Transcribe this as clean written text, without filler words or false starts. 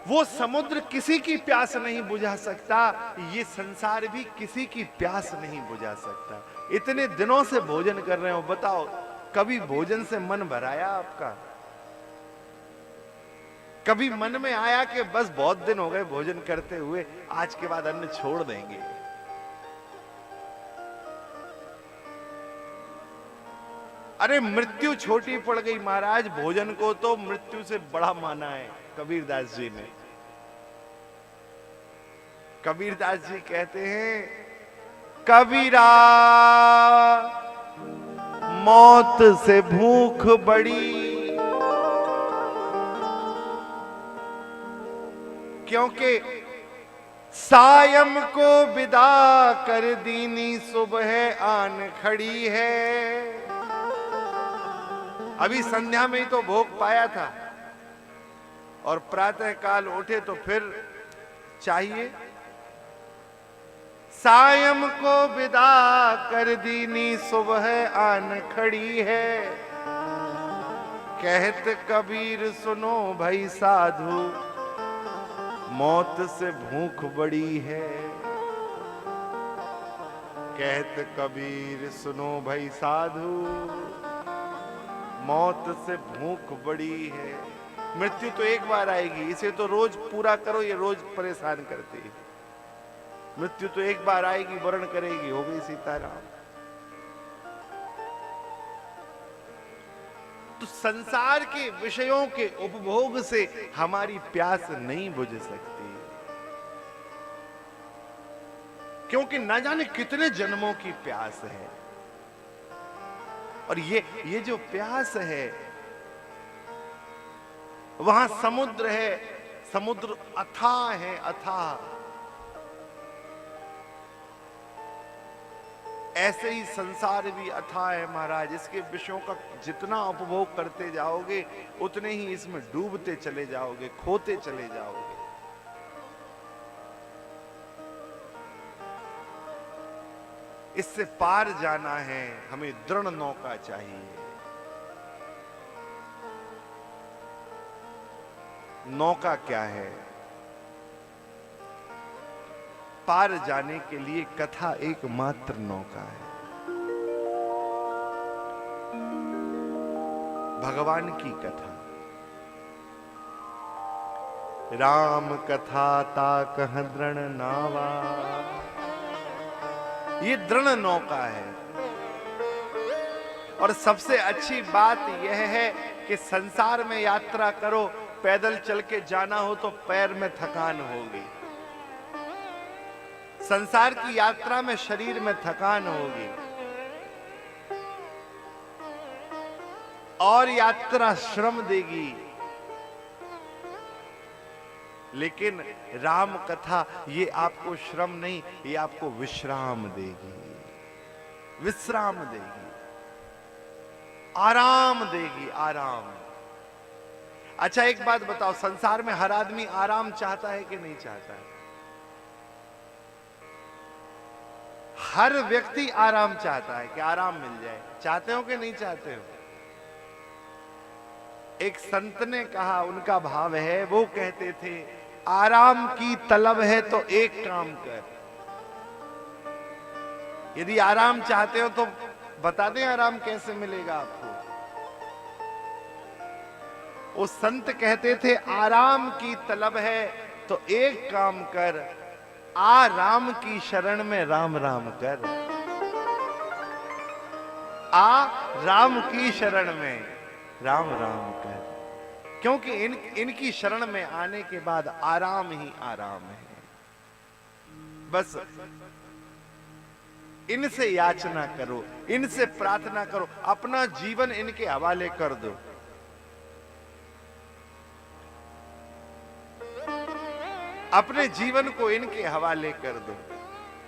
वो समुद्र किसी की प्यास नहीं बुझा सकता, ये संसार भी किसी की प्यास नहीं बुझा सकता। इतने दिनों से भोजन कर रहे हो, बताओ कभी भोजन से मन भराया आपका? कभी मन में आया कि बस बहुत दिन हो गए भोजन करते हुए, आज के बाद अन्न छोड़ देंगे? अरे मृत्यु छोटी पड़ गई महाराज, भोजन को तो मृत्यु से बड़ा माना है कबीरदास जी ने। कबीरदास जी कहते हैं, कबीरा मौत से भूख बड़ी, क्योंकि सायं को विदा कर दीनी सुबह आन खड़ी है। अभी संध्या में ही तो भोग पाया था और प्रातः काल उठे तो फिर चाहिए। सायं को विदा कर दीनी सुबह आन खड़ी है, कहत कबीर सुनो भाई साधु मौत से भूख बड़ी है। कहत कबीर सुनो भाई साधु मौत से भूख बड़ी है। मृत्यु तो एक बार आएगी, इसे तो रोज पूरा करो, ये रोज परेशान करती है। मृत्यु तो एक बार आएगी, वर्ण करेगी, हो गई सीताराम। तो संसार के विषयों के उपभोग से हमारी प्यास नहीं बुझ सकती, क्योंकि न जाने कितने जन्मों की प्यास है। और ये जो प्यास है, वहां समुद्र है, समुद्र अथाह है, अथाह। ऐसे ही संसार भी अथाह है महाराज। इसके विषयों का जितना उपभोग करते जाओगे उतने ही इसमें डूबते चले जाओगे, खोते चले जाओगे। इससे पार जाना है, हमें दृढ़ नौका चाहिए। नौका क्या है? पार जाने के लिए कथा एकमात्र नौका है, भगवान की कथा। राम कथा ता कह दृढ़ नावा, ये दृढ़ नौका है। और सबसे अच्छी बात यह है कि संसार में यात्रा करो, पैदल चल के जाना हो तो पैर में थकान होगी, संसार की यात्रा में शरीर में थकान होगी, और यात्रा श्रम देगी। लेकिन राम कथा ये आपको श्रम नहीं, ये आपको विश्राम देगी, विश्राम देगी, आराम देगी, आराम। अच्छा एक बात बताओ, संसार में हर आदमी आराम चाहता है कि नहीं चाहता है? हर व्यक्ति आराम चाहता है कि आराम मिल जाए। चाहते हो कि नहीं चाहते हो? एक संत ने कहा, उनका भाव है, वो कहते थे आराम की तलब है तो एक काम कर। यदि आराम चाहते हो तो बता दें आराम कैसे मिलेगा आपको। वो संत कहते थे आराम की तलब है तो एक काम कर, आ राम की शरण में राम राम कर। आ राम की शरण में राम राम कर, क्योंकि इनकी शरण में आने के बाद आराम ही आराम है। बस इनसे याचना करो, इनसे प्रार्थना करो, अपना जीवन इनके हवाले कर दो। अपने जीवन को इनके हवाले कर दो।